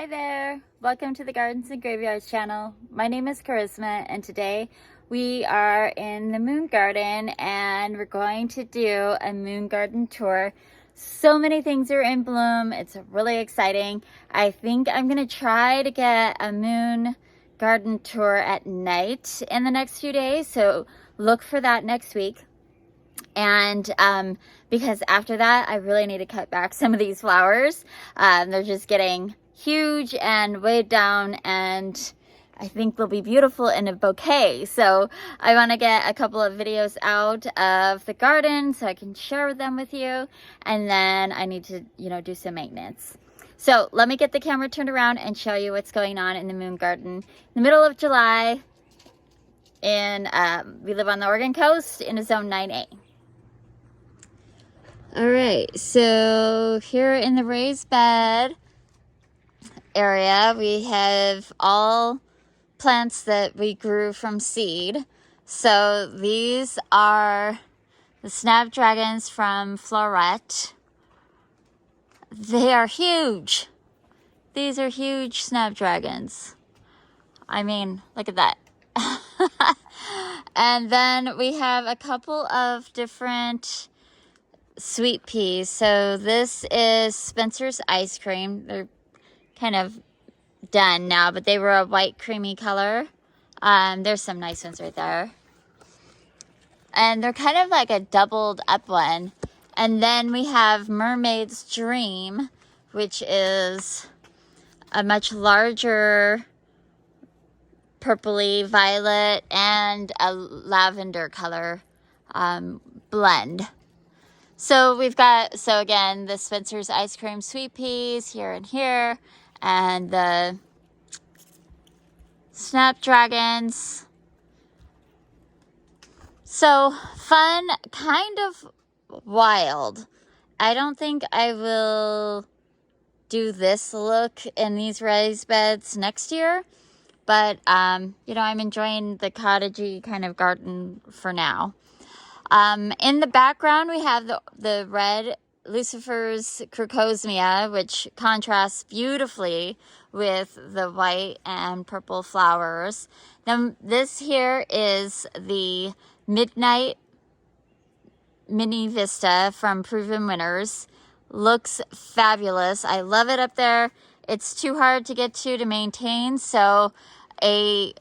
Hi there, welcome to the Gardens and Graveyards channel. My name is Charisma and today we are in the moon garden and we're going to do a moon garden tour. So many things are in bloom. It's really exciting. I think I'm gonna try to get a moon garden tour at night in the next few days, so look for that next week. And because after that I really need to cut back some of these flowers. They're just getting huge and weighed down, and I think they'll be beautiful in a bouquet. So I want to get a couple of videos out of the garden so I can share them with you, and then I need to, do some maintenance. So let me get the camera turned around and show you what's going on in the moon garden in the middle of July. We live on the Oregon coast in a zone 9A. All right, so here in the raised bed area, we have all plants that we grew from seed. So these are the snapdragons from Floret. They are huge. These are huge snapdragons. I mean, look at that. And then we have a couple of different sweet peas. So this is Spencer's ice cream. They're kind of done now, but they were a white creamy color. There's some nice ones right there. And they're kind of like a doubled up one. And then we have Mermaid's Dream, which is a much larger purpley violet and a lavender color blend. So we've got, again, the Spencer's ice cream sweet peas here and here, and the snapdragons. So fun, kind of wild. I don't think I will do this look in these raised beds next year, but I'm enjoying the cottagey kind of garden for now. In the background, we have the red Lucifer's crocosmia, which contrasts beautifully with the white and purple flowers. Then this here is the Midnight Mini Vista from Proven Winners. Looks fabulous. I love it up there. It's too hard to get to maintain, so a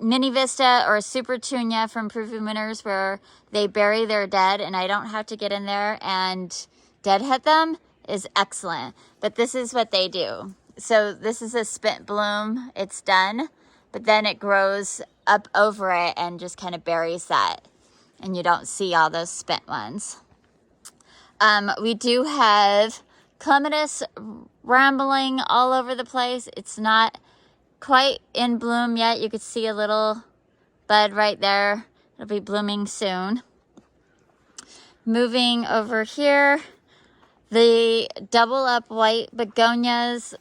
Mini Vista or a Super Tunia from Proven Winners, where they bury their dead and I don't have to get in there and deadhead them, is excellent. But this is what they do. So this is a spent bloom. It's done, but then it grows up over it and just kind of buries that, and you don't see all those spent ones. We do have clematis rambling all over the place. It's not quite in bloom yet. You could see a little bud right there. It'll be blooming soon. Moving over here, the double up white begonias.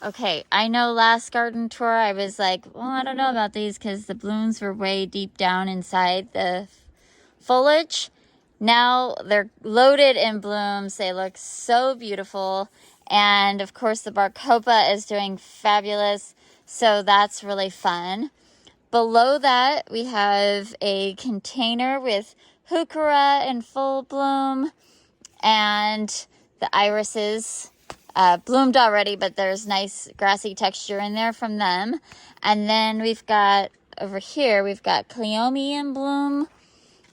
Okay, I know last garden tour I was like, well, I don't know about these because the blooms were way deep down inside the foliage. Now they're loaded in blooms. They look so beautiful. And of course the Barcopa is doing fabulous. So that's really fun. Below that, we have a container with heuchera in full bloom, and the irises bloomed already, but there's nice grassy texture in there from them. And then we've got over here, we've got cleome in bloom.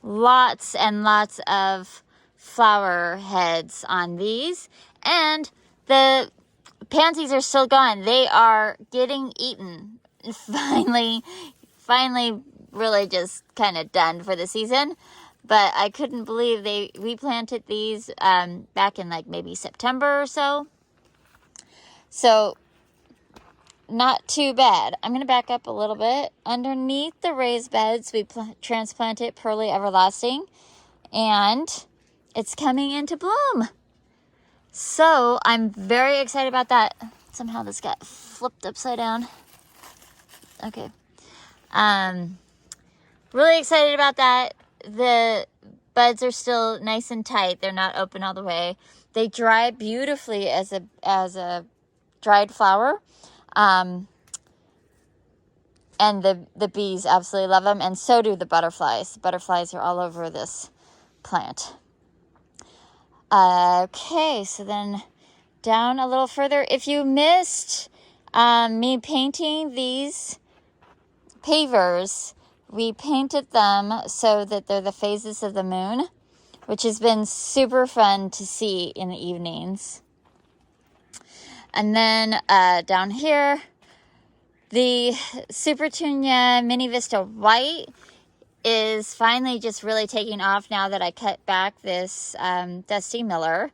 Lots and lots of flower heads on these, and the pansies are still gone. They are getting eaten. Finally really just kind of done for the season. But I couldn't believe we planted these back in like maybe September or so. So not too bad. I'm going to back up a little bit. Underneath the raised beds, we transplanted Pearly Everlasting, and it's coming into bloom. So I'm very excited about that. Somehow this got flipped upside down. Okay. Really excited about that. The buds are still nice and tight. They're not open all the way. They dry beautifully as a dried flower. And the bees absolutely love them, and so do the butterflies. The butterflies are all over this plant. Okay, so then down a little further. If you missed me painting these pavers, we painted them so that they're the phases of the moon, which has been super fun to see in the evenings. And then down here, the Supertunia Mini Vista White is finally just really taking off now that I cut back this Dusty Miller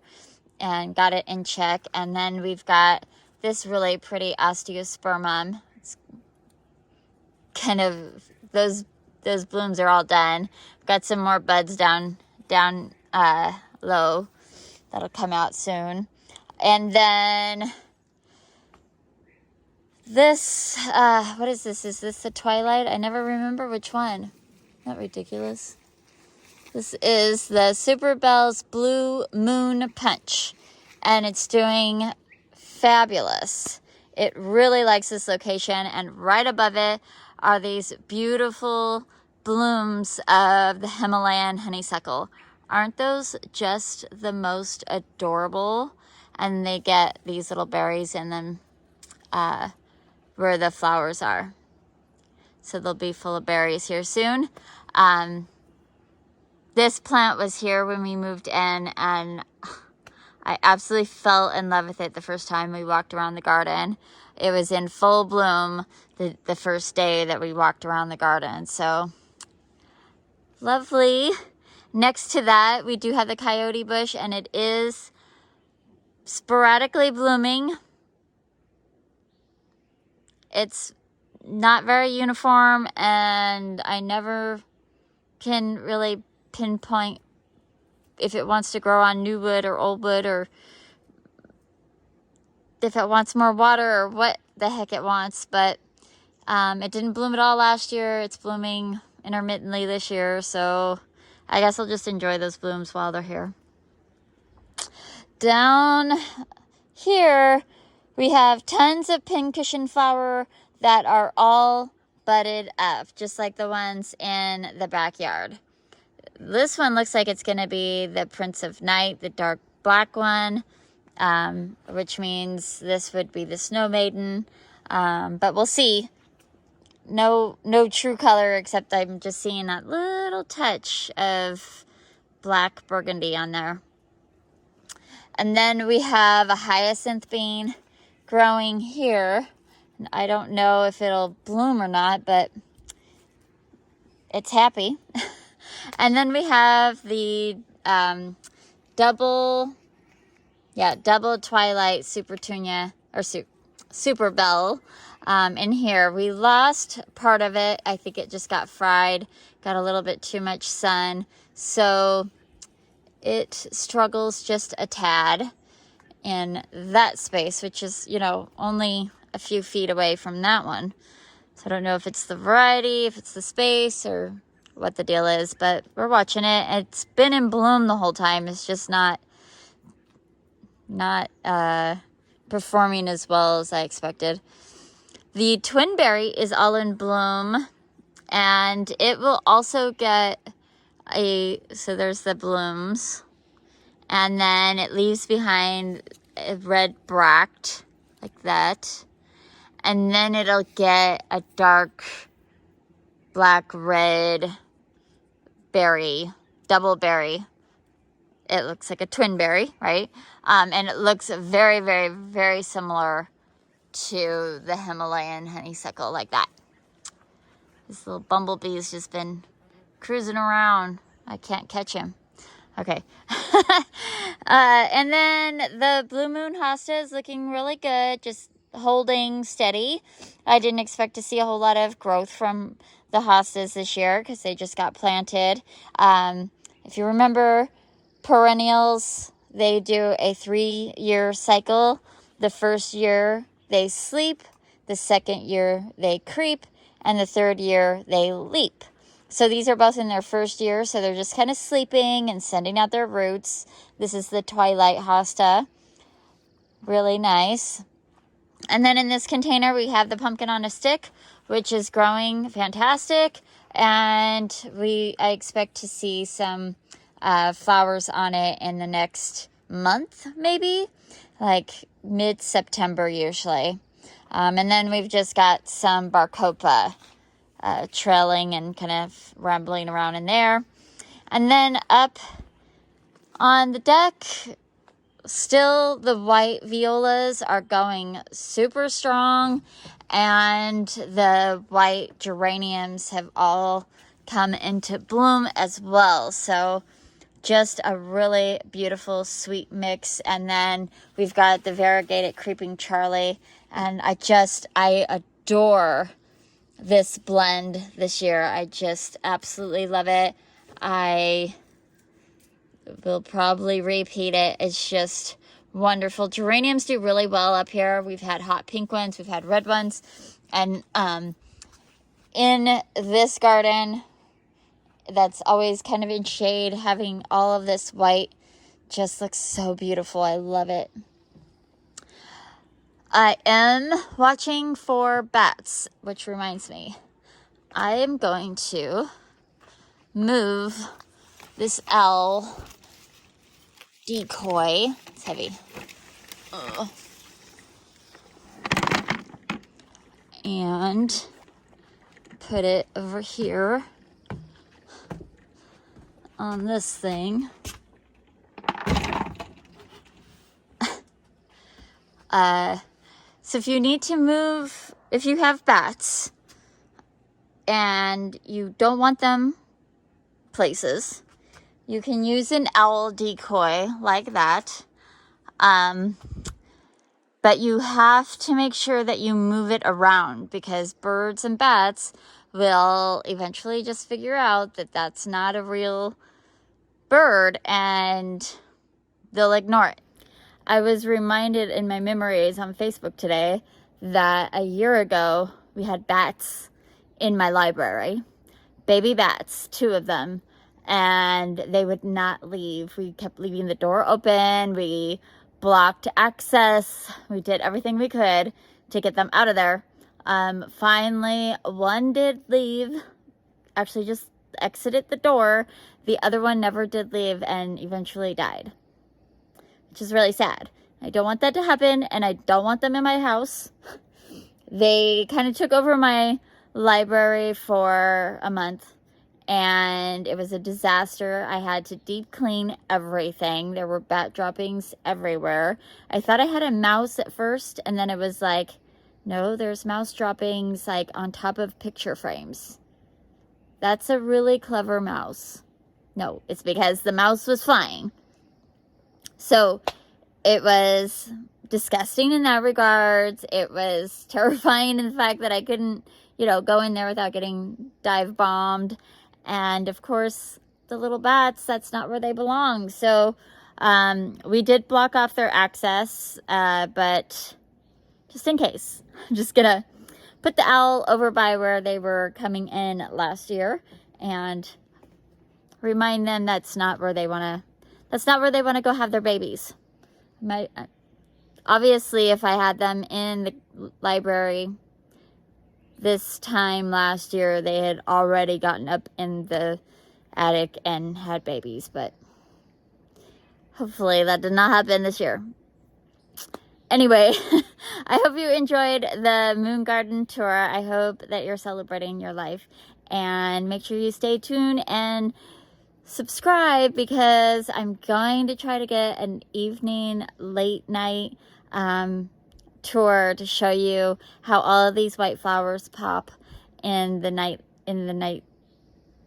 and got it in check. And then we've got this really pretty Osteospermum. It's kind of, those blooms are all done. Got some more buds down low that'll come out soon. And then this, what is this? Is this the Twilight? I never remember which one. Isn't that ridiculous? This is the Super Bells Blue Moon Punch, and it's doing fabulous. It really likes this location, and right above it are these beautiful blooms of the Himalayan honeysuckle. Aren't those just the most adorable? And they get these little berries in them where the flowers are. So they'll be full of berries here soon. This plant was here when we moved in, and I absolutely fell in love with it the first time we walked around the garden. It was in full bloom the first day that we walked around the garden. So lovely. Next to that, we do have the coyote bush, and it is sporadically blooming. It's not very uniform, and I never can really pinpoint if it wants to grow on new wood or old wood, or if it wants more water, or what the heck it wants. But it didn't bloom at all last year. It's blooming intermittently this year, so I guess I'll just enjoy those blooms while they're here. Down here, we have tons of pincushion flower that are all budded up, just like the ones in the backyard. This one looks like it's going to be the Prince of Night, the dark black one, which means this would be the Snow Maiden. But we'll see. No true color, except I'm just seeing that little touch of black burgundy on there. And then we have a hyacinth bean growing here. I don't know if it'll bloom or not, but it's happy. And then we have the double Twilight Supertunia, or Super Bell in here. We lost part of it. I think it just got fried, got a little bit too much sun. So it struggles just a tad in that space, which is, only a few feet away from that one. So I don't know if it's the variety, if it's the space, or what the deal is, but we're watching it. It's been in bloom the whole time. It's just not performing as well as I expected. The twinberry is all in bloom, and it will also get so there's the blooms, and then it leaves behind a red bract like that, and then it'll get a dark black red berry, double berry. It looks like a twin berry, right? And it looks very, very, very similar to the Himalayan honeysuckle, like that. This little bumblebee's just been cruising around. I can't catch him. Okay. And then the Blue Moon hosta is looking really good, just holding steady. I didn't expect to see a whole lot of growth from the hostas this year because they just got planted. If you remember, perennials, they do a 3-year cycle. The first year they sleep, the second year they creep, and the third year they leap. So these are both in their first year, so they're just kind of sleeping and sending out their roots. This is the Twilight hosta. Really nice. And then in this container, we have the pumpkin on a stick, which is growing fantastic. And I expect to see some flowers on it in the next month, maybe, like mid-September usually. And then we've just got some Barcopa trailing and kind of rambling around in there. And then up on the deck, still the white violas are going super strong, and the white geraniums have all come into bloom as well. So just a really beautiful sweet mix. And then we've got the variegated creeping Charlie, and I adore this blend this year. I just absolutely love it. I will probably repeat it. It's just wonderful. Geraniums do really well up here. We've had hot pink ones, we've had red ones, and in this garden that's always kind of in shade, having all of this white just looks so beautiful. I love it. I am watching for bats, which reminds me, I am going to move this owl decoy. It's heavy. Ugh. And put it over here on this thing. So if you need to move, if you have bats and you don't want them places, you can use an owl decoy like that. But you have to make sure that you move it around, because birds and bats will eventually just figure out that that's not a real bird and they'll ignore it. I was reminded in my memories on Facebook today that a year ago we had bats in my library, baby bats, 2 of them, and they would not leave. We kept leaving the door open. We blocked access. We did everything we could to get them out of there. Finally, one did leave, actually just exited the door. The other one never did leave and eventually died, which is really sad. I don't want that to happen, and I don't want them in my house. They kind of took over my library for a month, and it was a disaster. I had to deep clean everything. There were bat droppings everywhere. I thought I had a mouse at first, and then it was like, no, there's mouse droppings like on top of picture frames. That's a really clever mouse. No, it's because the mouse was flying. So it was disgusting in that regards. It was terrifying in the fact that I couldn't, go in there without getting dive bombed. And of course, the little bats, that's not where they belong. So we did block off their access, but just in case, I'm just gonna put the owl over by where they were coming in last year and remind them that's not where they want to go have their babies. Obviously, if I had them in the library this time last year, they had already gotten up in the attic and had babies, but hopefully that did not happen this year. Anyway, I hope you enjoyed the Moon Garden tour. I hope that you're celebrating your life, and make sure you stay tuned and subscribe, because I'm going to try to get an evening, late night tour to show you how all of these white flowers pop in the night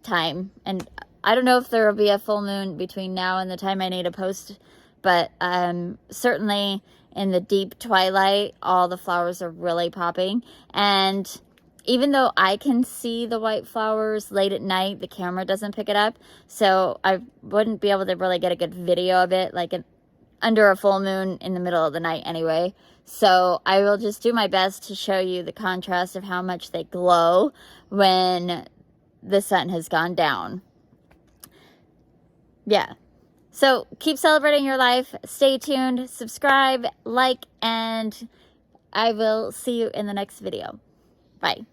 time. And I don't know if there will be a full moon between now and the time I need to post, but certainly in the deep twilight, all the flowers are really popping. And even though I can see the white flowers late at night, the camera doesn't pick it up, so I wouldn't be able to really get a good video of it like under a full moon in the middle of the night anyway. So I will just do my best to show you the contrast of how much they glow when the sun has gone down. Yeah. So keep celebrating your life. Stay tuned, subscribe, like, and I will see you in the next video. Bye.